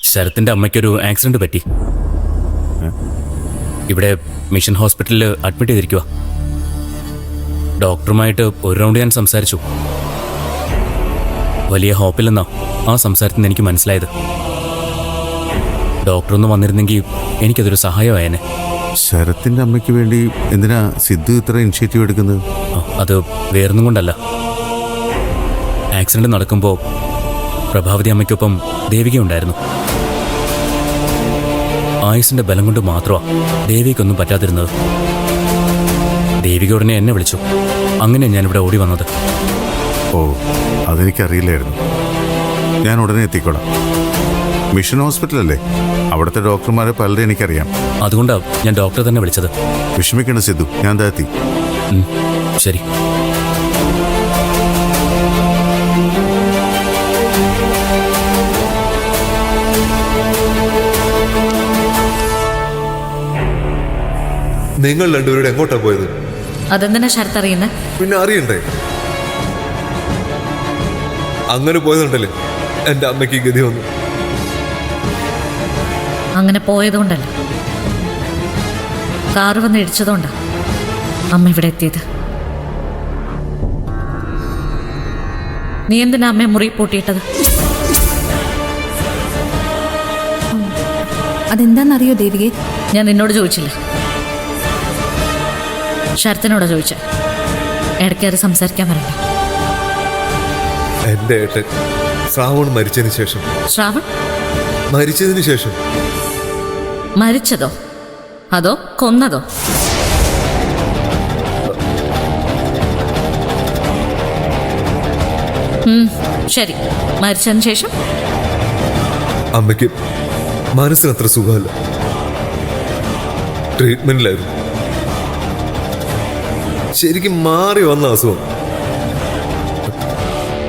ശരത്തിന്റെ അമ്മയ്ക്കൊരു ആക്സിഡന്റ് പറ്റി. ഇവിടെ മിഷൻ ഹോസ്പിറ്റലിൽ അഡ്മിറ്റ് ചെയ്തിരിക്കുക. ഡോക്ടറുമായിട്ട് ഒരു റൗണ്ട് ഞാൻ സംസാരിച്ചു. വലിയ ഹോപ്പില്ലെന്നാ ആ സംസാരത്തിൽ നിന്ന് എനിക്ക് മനസ്സിലായത്. ഡോക്ടറൊന്ന് വന്നിരുന്നെങ്കിൽ എനിക്കതൊരു സഹായമായേനെ. ശരത്തിന്റെ അമ്മയ്ക്ക് വേണ്ടി എന്തിനാ സിദ്ധു ഇത്ര ഇനിഷ്യേറ്റീവ് എടുക്കുന്നത്? അത് വേറൊന്നും കൊണ്ടല്ല. ആക്സിഡന്റ് നടക്കുമ്പോൾ പ്രഭാവതി അമ്മയ്ക്കൊപ്പം ദേവിക ഉണ്ടായിരുന്നു. ആയുസിന്റെ ബലം കൊണ്ട് മാത്രമാണ് ദേവിക്കൊന്നും പറ്റാതിരുന്നത്. ദേവിക ഉടനെ എന്നെ വിളിച്ചു. അങ്ങനെ ഞാനിവിടെ ഓടി വന്നത്. ഓ, അതെനിക്കറിയില്ലായിരുന്നു. ഞാൻ ഉടനെ എത്തിക്കോളാം. മിഷൻ ഹോസ്പിറ്റലല്ലേ, അവിടുത്തെ ഡോക്ടർമാരെ പലരെ എനിക്കറിയാം. അതുകൊണ്ടാണ് ഞാൻ ഡോക്ടറെ തന്നെ വിളിച്ചത്. വിഷമിക്കണ്ട സിദ്ധു, ഞാൻ താത്തി. ശരി. നിങ്ങൾ രണ്ടുപേരുടെ എങ്ങോട്ടാ പോയത്? അതെന്തിനാ ശരത്ത് അറിയുന്നത്? പിന്നെ അറിയണ്ടേ? അങ്ങനെ പോയതുണ്ടല്ലേ എന്റെ അമ്മയ്ക്ക് ഗതി വന്നു. അങ്ങനെ പോയതുകൊണ്ടല്ല, കാറ് വന്ന് ഇടിച്ചതുകൊണ്ടാ അമ്മ ഇവിടെ എത്തിയത്. നീ എന്തിനാ അമ്മയെ മുറി പൂട്ടിയിട്ടത്? അതെന്താണെന്നറിയോ ദേവികെ? ഞാൻ നിന്നോട് ചോദിച്ചില്ല, ശരത്തിനോടാ ചോദിച്ച. ഇടയ്ക്കേറി സംസാരിക്കാൻ വരണ്ട. എന്റെ ഏട്ടൻ ശ്രാവൺ മരിച്ചതിന് ശേഷം. ശ്രാവൺ മരിച്ചതിന് ശേഷം? മരിച്ചതോ അതോ കൊന്നതോ? ശരി, മരിച്ചതിന് ശേഷം? അമ്മയ്ക്ക് മനസ്സിന് അത്ര സുഖമല്ല, ട്രീറ്റ്മെന്റിലായിരുന്നു. ശരിക്കും മാറി വന്ന അസുഖം.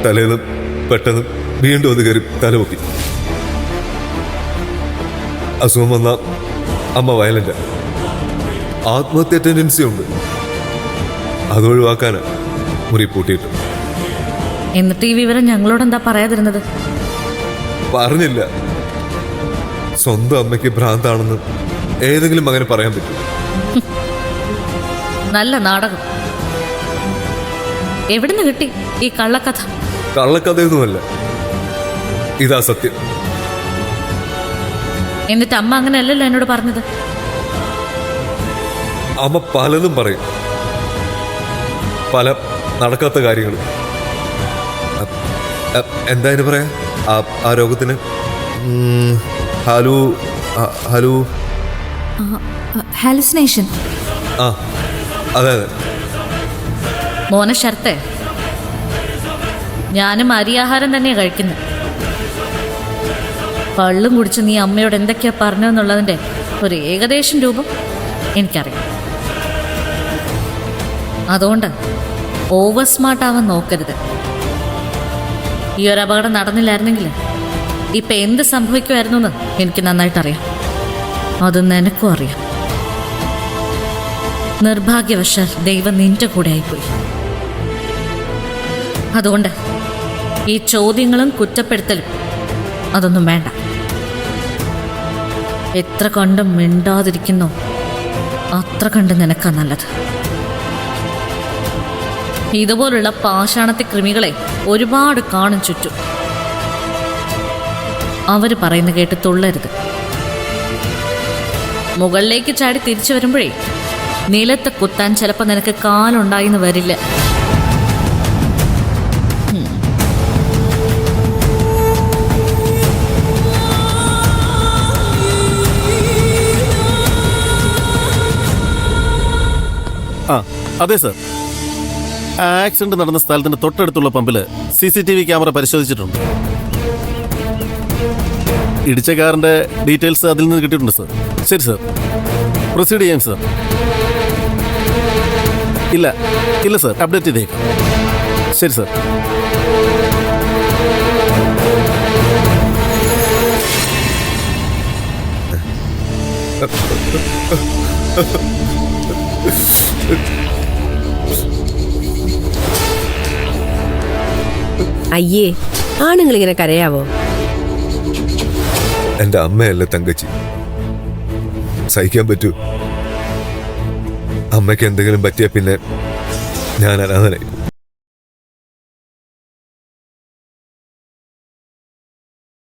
തലേന്ന് പെട്ടെന്ന് വീണ്ടും അത് കയറി തലപൊക്കി. അസുഖം വന്ന അമ്മ വയലന്റ്, ആത്മഹത്യ ടെൻഡൻസി ഉണ്ട്. അത് ഒഴിവാക്കാനാ മുറി പൂട്ടിയിട്ട്. എന്നിട്ട് ഈ വിവരം ഞങ്ങളോട് എന്താ പറയാതിരുന്നത്? പറഞ്ഞില്ല. സ്വന്തം അമ്മയ്ക്ക് ഭ്രാന്താണെന്ന് ഏതെങ്കിലും മകന് പറയാൻ പറ്റും? നല്ല നാടകം. എവിടുന്ന് കിട്ടി ഈ കള്ളക്കഥ? കള്ളക്കഥയൊന്നുമല്ല, ഇതാ സത്യം. എന്നിട്ട് അമ്മ അങ്ങനെയല്ലല്ലോ എന്നോട് പറഞ്ഞത്. അമ്മ പലതും പറയും, പല നടക്കാത്ത കാര്യങ്ങൾ. എന്തായാലും പറയാ ആ രോഗത്തിന് ഹാലുസിനേഷൻ. ആ അതെ അതെ. മോനെ ശരത്തെ, ഞാനും അരിയാഹാരം തന്നെയാണ് കഴിക്കുന്നത്. കള്ളും കുടിച്ച് നീ അമ്മയോട് എന്തൊക്കെയാ പറഞ്ഞെന്നുള്ളതിൻ്റെ ഒരു ഏകദേശം രൂപം എനിക്കറിയാം. അതുകൊണ്ട് ഓവർ സ്മാർട്ട് ആവാൻ നോക്കരുത്. ഈ ഒരു അപകടം നടന്നില്ലായിരുന്നെങ്കിൽ ഇപ്പം എന്ത് സംഭവിക്കുമായിരുന്നു എന്ന് എനിക്ക് നന്നായിട്ടറിയാം. അത് നിനക്കും അറിയാം. നിർഭാഗ്യവശാൽ ദൈവം നിന്റെ കൂടെ ആയിപ്പോയി. അതുകൊണ്ട് ഈ ചോദ്യങ്ങളും കുറ്റപ്പെടുത്തലും അതൊന്നും വേണ്ട. എത്ര കണ്ടും മിണ്ടാതിരിക്കുന്നോ അത്ര കണ്ട് നിനക്കാ നല്ലത്. ഇതുപോലുള്ള പാഷാണത്തെ കൃമികളെ ഒരുപാട് കാണും ചുറ്റും. അവർ പറയുന്ന കേട്ട് തുള്ളരുത്. മുകളിലേക്ക് ചാടി തിരിച്ചു വരുമ്പോഴേ നിലത്ത് കുത്താൻ ചിലപ്പോൾ നിനക്ക് കാലുണ്ടായിന്ന് വരില്ല. അതെ സർ, ആക്സിഡന്റ് നടന്ന സ്ഥലത്തിന് തൊട്ടടുത്തുള്ള പമ്പിൽ CCTV ക്യാമറ പരിശോധിച്ചിട്ടുണ്ട്. ഇടിച്ച കാറിന്റെ ഡീറ്റെയിൽസ് അതിൽ നിന്ന് കിട്ടിയിട്ടുണ്ട് സർ. ശരി സർ, പ്രൊസീഡ് ചെയ്യാം സർ. ഇല്ല സർ, അപ്ഡേറ്റ് ചെയ്തേക്കാം. ശരി സർ. അയ്യേ, ആണുങ്ങളിങ്ങനെ കരയാവോ? എൻ്റെ അമ്മയല്ല തങ്കച്ചി. സഹിക്കാൻ പറ്റൂ? അമ്മയ്ക്ക് എന്തെങ്കിലും പറ്റിയ പിന്നെ ഞാൻ അനാഥനായി.